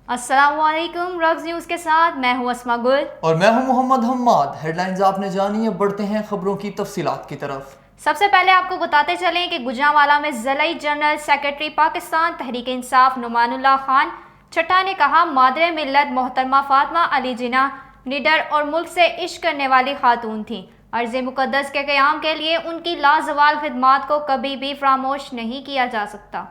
अस्सलाम वालेकुम। Rugs news के साथ मैं हूँ अस्मा गुल और मैं हूं मोहम्मद हम्माद। हेडलाइंस आपने जानी, अब बढ़ते हैं खबरों की तफसीलात की तरफ। सबसे पहले आपको बताते चलें कि गुजरांवाला में ज़िला जनरल सेक्रेटरी पाकिस्तान तहरीक इंसाफ नुमानुल्लाह खान छट्टा ने कहा, मादरे मिल्लत मोहतरमा फातिमा अली जिन्ना निडर और मुल्क से इश्क करने वाली खातून थी। अर्ज़ मुक़द्दस के क़याम के लिए उनकी लाजवाल खिदमात को कभी भी फरामोश नहीं किया जा सकता।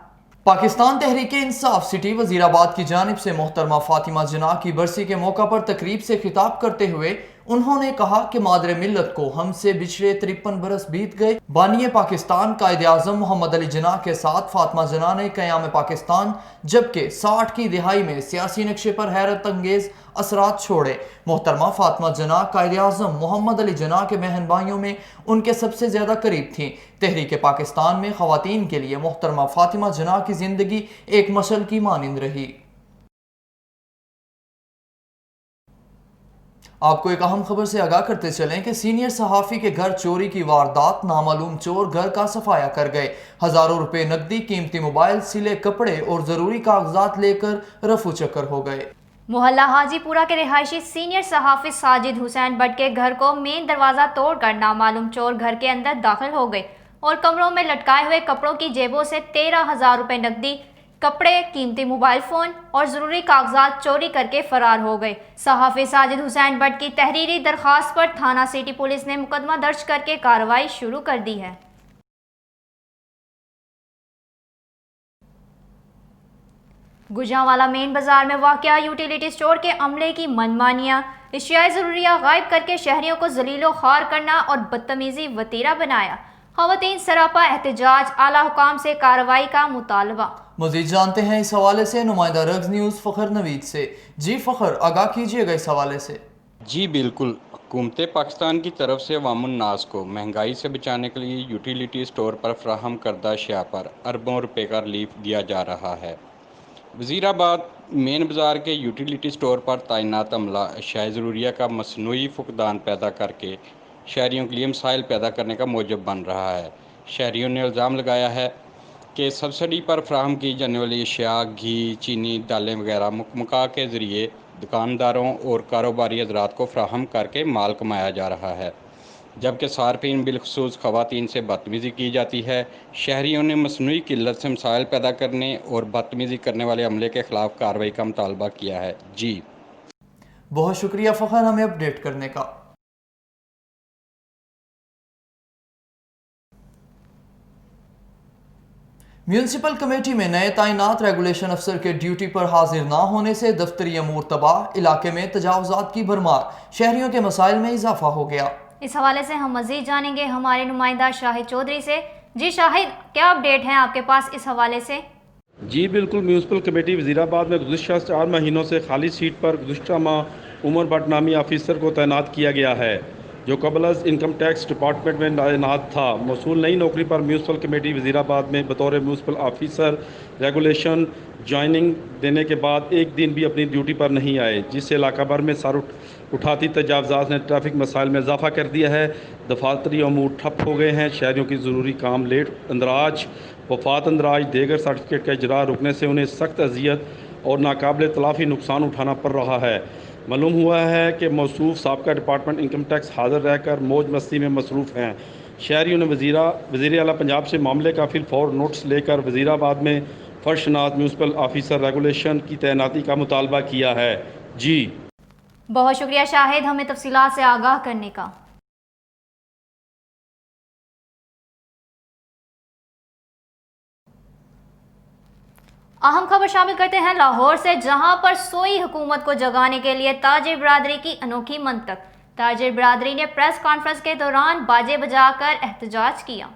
पाकिस्तान तहरीक इंसाफ सिटी वजीराबाद की जानिब से मोहतरमा फातिमा जिन्ना की बरसी के मौका पर तकरीब से खिताब करते हुए उन्होंने कहा कि मादरे मिल्लत को हमसे बिछड़े 53 बरस बीत गए। बानिए पाकिस्तान कायदे आज़म मोहम्मद अली जिन्ना के साथ फातिमा जिन्ना ने क़याम पाकिस्तान जबकि 60 की दिहाई में सियासी नक्शे पर हैरत अंगेज असरात छोड़े। मोहतरमा फातिमा जिन्ना कायदे आज़म मोहम्मद अली जिन्ना के बहन भाइयों में उनके सबसे ज्यादा करीब थीं। तहरीक पाकिस्तान में ख़वातीन के लिए मोहतरमा फातिमा जिन्ना की जिंदगी एक मशल की मानिंद रही। आपको एक अहम खबर से आगाह करते चलें कि सीनियर सहाफ़ी के घर चोरी की वारदात, नामालूम चोर घर का सफाया कर गए। हजारों रुपए नकदी, कीमती मोबाइल, सिले कपड़े और जरूरी कागजात लेकर रफू चक्कर हो गए। मोहल्ला हाजीपुरा के रिहायशी सीनियर सहाफ़ी साजिद हुसैन भट्ट के घर को मेन दरवाज़ा तोड़कर नामालूम चोर घर के अंदर दाखिल हो गए और कमरों में लटकाए हुए कपड़ों की जेबों से 13,000 रुपये नकदी, कपड़े, कीमती मोबाइल फ़ोन और ज़रूरी कागजात चोरी करके फ़रार हो गए। सहाफ़ी साजिद हुसैन भट्ट की तहरीरी दरख्वास्त पर थाना सिटी पुलिस ने मुकदमा दर्ज करके कार्रवाई शुरू कर दी है। गुजरांवाला मेन बाजार में वाक़या यूटिलिटी स्टोर के अमले की मनमानियाँ, अशियाए ज़रूरिया गायब करके शहरियों को ज़लीलो ख्वार करना और बदतमीज़ी वतीरा बनाया। ख़वातीन सरापा एहतजाज, आला हुकाम से कार्रवाई का मुतालबा। मज़ीद जानते हैं इस हवाले से नुमाइंदा रग्स न्यूज़ फ़खर नवीद से। जी फ़खर, आगाह कीजिएगा इस हवाले से। जी बिल्कुल, हुकूमत पाकिस्तान की तरफ से अवामुन्नास को महंगाई से बचाने के लिए यूटिलिटी स्टोर पर फ्राहम करदा अशिया पर अरबों रुपए का रिलीफ दिया जा रहा है। वज़ीराबाद मेन बाज़ार के यूटिलिटी स्टोर पर तैनात अमला अशियाए ज़रूरिया का मसनूई फुकदान पैदा करके शहरियों के लिए मसाइल पैदा करने का मौजब बन रहा है। शहरियों ने इल्ज़ाम लगाया है कि सब्सिडी पर फ्राहम की जाने वाली अशिया, घी, चीनी, दालें वगैरह मुकमका के ज़रिए दुकानदारों और कारोबारी हज़रात को फ्राहम करके माल कमाया जा रहा है, जबकि सार्फिन बिलखसूस ख़वातीन से बदतमीज़ी की जाती है। शहरियों ने मसनूई किल्लत से मसाइल पैदा करने और बदतमीज़ी करने वाले अमले के ख़िलाफ़ कार्रवाई का मुतालबा किया है। जी बहुत शुक्रिया फ़खर हमें अपडेट करने का। म्यूनसिपल कमेटी में नए तैनात रेगुलेशन अफसर के ड्यूटी पर हाजिर ना होने से दफ्तरी अमूर तबाह, इलाके में तजावुजात की भरमार, शहरियों के मसाइल में इजाफा हो गया। इस हवाले से हम मजीद जानेंगे हमारे नुमाइंदा शाहिद चौधरी से। जी शाहिद, क्या अपडेट है आपके पास इस हवाले से? जी बिल्कुल, म्यूनसिपल कमेटी वज़ीराबाद में गुज़िश्ता 4 महीनों से खाली सीट पर गुज़िश्ता माह उमर भट्ट नामी ऑफिसर को तैनात किया गया है, जो कबल इनकम टैक्स डिपार्टमेंट में तैनात था। मौसूल नई नौकरी पर म्यूनसिपल कमेटी वज़ीराबाद में बतौर म्यूनसिपल ऑफिसर रेगुलेशन ज्वाइनिंग देने के बाद एक दिन भी अपनी ड्यूटी पर नहीं आए, जिससे इलाका भर में सर उठाती तजावज़ात ने ट्रैफिक मसाइल में इजाफा कर दिया है। दफातरी अमूर ठप हो गए हैं, शहरियों की ज़रूरी काम लेट अंदराज, वफात अंदराज, देगर सर्टिफिकेट का इजरा रुकने से उन्हें सख्त अजियत और नाकाबिल तलाफ़ी नुकसान उठाना पड़ रहा है। मालूम हुआ है कि मौसूफ साबका डिपार्टमेंट इनकम टैक्स हाजिर रहकर मौज मस्ती में मसरूफ़ हैं। शहरियों ने वज़ीर आला पंजाब से मामले का फिल फौर नोटिस लेकर वज़ीराबाद में फर्शनाद म्यूनसिपल ऑफिसर रेगुलेशन की तैनाती का मुतालबा किया है। जी बहुत शुक्रिया शाहिद, हमें तफसीलात से आगाह करने का। अहम खबर शामिल करते हैं लाहौर से, जहां पर सोई हुकूमत को जगाने के लिए ताजिर बिरादरी की अनोखी मंतक। ताजिर बिरादरी ने प्रेस कॉन्फ्रेंस के दौरान बाजे बजाकर एहतजाज किया।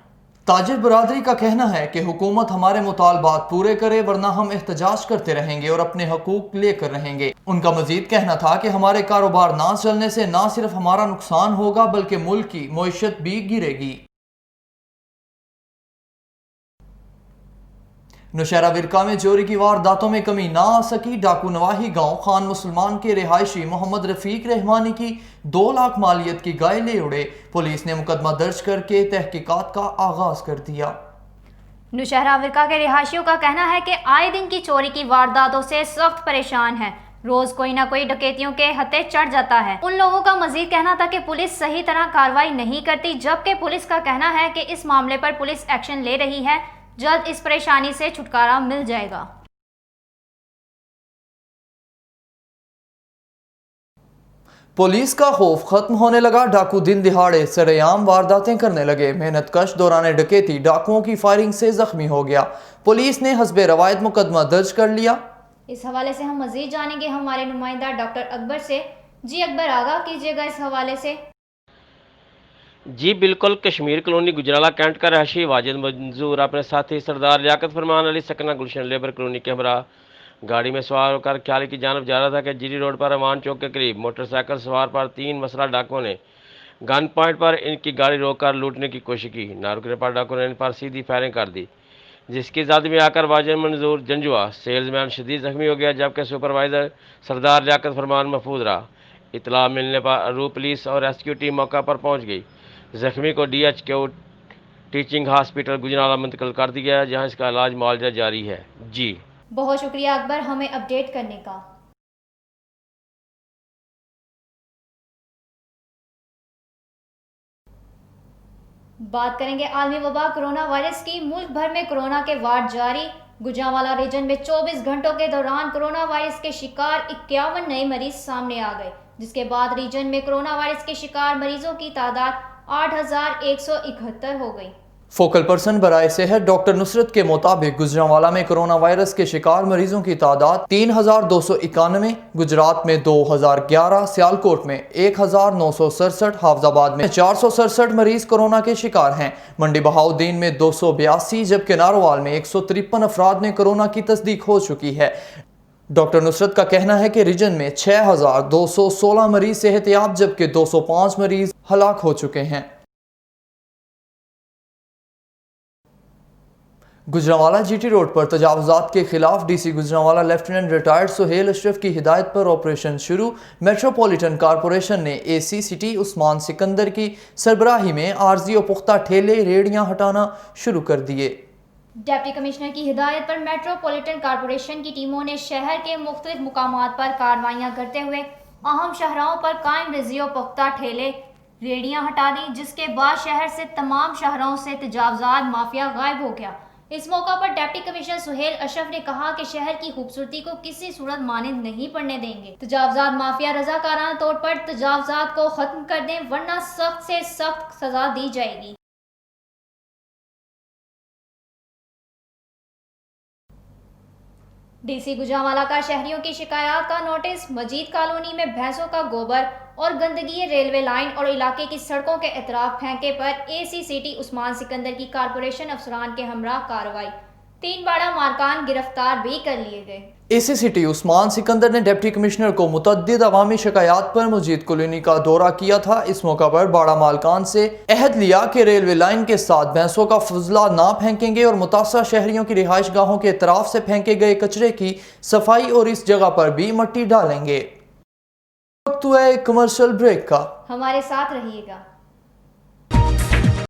ताजिर बिरादरी का कहना है कि हुकूमत हमारे मुतालबात पूरे करे, वरना हम एहतजाज करते रहेंगे और अपने हकूक लेकर रहेंगे। उनका मजीद कहना था कि हमारे कारोबार ना चलने से ना सिर्फ हमारा नुकसान होगा बल्कि मुल्क की मईशत भी गिरेगी। नौशहरा विरका में चोरी की वारदातों में कमी ना आ सकी। डाकू नवाही गांव खान मुसलमान के रिहायशी मोहम्मद रफीक रहमानी की 2 लाख मालियत की गाय ले उड़े। पुलिस ने मुकदमा दर्ज करके तहकीकात का आगाज कर दिया। नौशहरा विरका के रिहायशियों का कहना है कि आए दिन की चोरी की वारदातों से सख्त परेशान है। रोज कोई ना कोई डकैतियों के हत्थे चढ़ जाता है। उन लोगों का मजीद कहना था कि पुलिस सही तरह कार्रवाई नहीं करती, जबकि पुलिस का कहना है कि इस मामले पर पुलिस एक्शन ले रही है। जल्द इस परेशानी से छुटकारा मिल जाएगा। पुलिस का खौफ खत्म होने लगा। डाकू दिन दिहाड़े सरेआम वारदातें करने लगे। मेहनत कश दौरान डकैती डाकुओं की फायरिंग से जख्मी हो गया। पुलिस ने हस्बे रवायत मुकदमा दर्ज कर लिया। इस हवाले से हम मजीद जानेंगे हमारे नुमाइंदा डॉक्टर अकबर से। जी अकबर, आगाह कीजिएगा इस हवाले से। जी बिल्कुल, कश्मीर कॉलोनी गुजराला कैंट का रहायशी वाजिद मंजूर अपने साथी सरदार लियाकत फरमान अली सकना गुलशन लेबर कॉलोनी के हमरा गाड़ी में सवार होकर ख्याली की जानब जा रहा था कि जीरी रोड पर अमान चौक के करीब मोटरसाइकिल सवार पर 3 मसला डाकुओं ने गन पॉइंट पर इनकी गाड़ी रोककर लूटने की कोशिश की। ना रुकने पर डाकुओं ने इन पर सीधी फायरिंग कर दी, जिसकी जद में आकर वाजिद मंजूर जंजुआ सेल्समैन शदीद जख्मी हो गया, जबकि सुपरवाइज़र सरदार लियाकत फरमान महफूज रहा। इतला मिलने पर रू पुलिस और रेस्क्यू टीम मौका पर पहुँच गई। जख्मी को DHQ टीचिंग हॉस्पिटल गुजराला मुंतकिल कर दिया गया है, जहाँ इसका इलाज मुआवजा जारी है। जी बहुत शुक्रिया अकबर हमें अपडेट करने का। बात करेंगे आलमी वबा कोरोना वायरस की। मुल्क भर में कोरोना के वार्ड जारी। गुजरांवाला रीजन में 24 घंटों के दौरान कोरोना वायरस के शिकार 51 नए मरीज सामने आ गए, जिसके बाद रीजन में कोरोना वायरस के शिकार मरीजों की तादाद 8,171 हो गई। फोकल पर्सन बराए सेहत डॉक्टर नुसरत के मुताबिक गुजरांवाला में कोरोना वायरस के शिकार मरीजों की तादाद 3,291, गुजरात में 2,011, सियालकोट में 1,967, हाफजाबाद में 467 मरीज कोरोना के शिकार हैं। मंडी बहाउद्दीन में 282, जबकि नारोवाल में 153 अफराद में कोरोना की तस्दीक हो चुकी है। डॉक्टर नुसरत का कहना है कि रीजन में 6,216 मरीज सेहतयाब, जबकि 205 मरीज हलाक हो चुके हैं। गुजरांवाला GT रोड पर तजावुजात के खिलाफ DC Gujranwala lieutenant retired Suhail Ashraf की हिदायत पर ऑपरेशन शुरू। मेट्रोपॉलिटन कारपोरेशन ने AC सिटी उस्मान सिकंदर की सरबराही में आर्जी और पुख्ता ठेले रेहड़ियां हटाना शुरू कर दिए। डिप्टी कमिश्नर की हिदायत पर मेट्रोपॉलिटन कारपोरेशन की टीमों ने शहर के मुख्तलिफ मुकामात पर कार्रवाइयाँ करते हुए अहम शहरों पर कायम रिजी और पुख्ता ठेले रेहड़ियाँ हटा दी, जिसके बाद शहर से तमाम शहरों से तजावुजात माफिया गायब हो गया। इस मौका पर डिप्टी कमिश्नर सुहेल अशरफ ने कहा कि शहर की खूबसूरती को किसी सूरत मानिंद नहीं पड़ने देंगे। तजावुजात माफिया रजाकाराना तौर पर तजावुजात को खत्म कर दें, वरना सख्त से सख्त सजा दी जाएगी। DC गुजरांवाला का शहरियों की शिकायत का नोटिस। मजीद कॉलोनी में भैंसों का गोबर और गंदगी रेलवे लाइन और इलाके की सड़कों के अतराफ फेंके पर AC सिटी उस्मान सिकंदर की कारपोरेशन अफसरान के हमरा कार्रवाई। 3 बड़ा मारकान गिरफ्तार भी कर लिए गए। AC सिटी उस्मान सिकंदर ने डिप्टी कमिश्नर को मुतअद्दिद अवामी शिकायत पर मजीद कॉलोनी का दौरा किया था। इस मौका पर बाड़ा मालकान से अहद लिया कि रेलवे लाइन के साथ भैंसों का फजला ना फेंकेंगे और मुतासरा शहरियों की रिहाइश गाहों के अतराफ से फेंके गए कचरे की सफाई और इस जगह पर भी मिट्टी डालेंगे। वक्त हुआ है कमर्शियल ब्रेक का, हमारे साथ रहिएगा।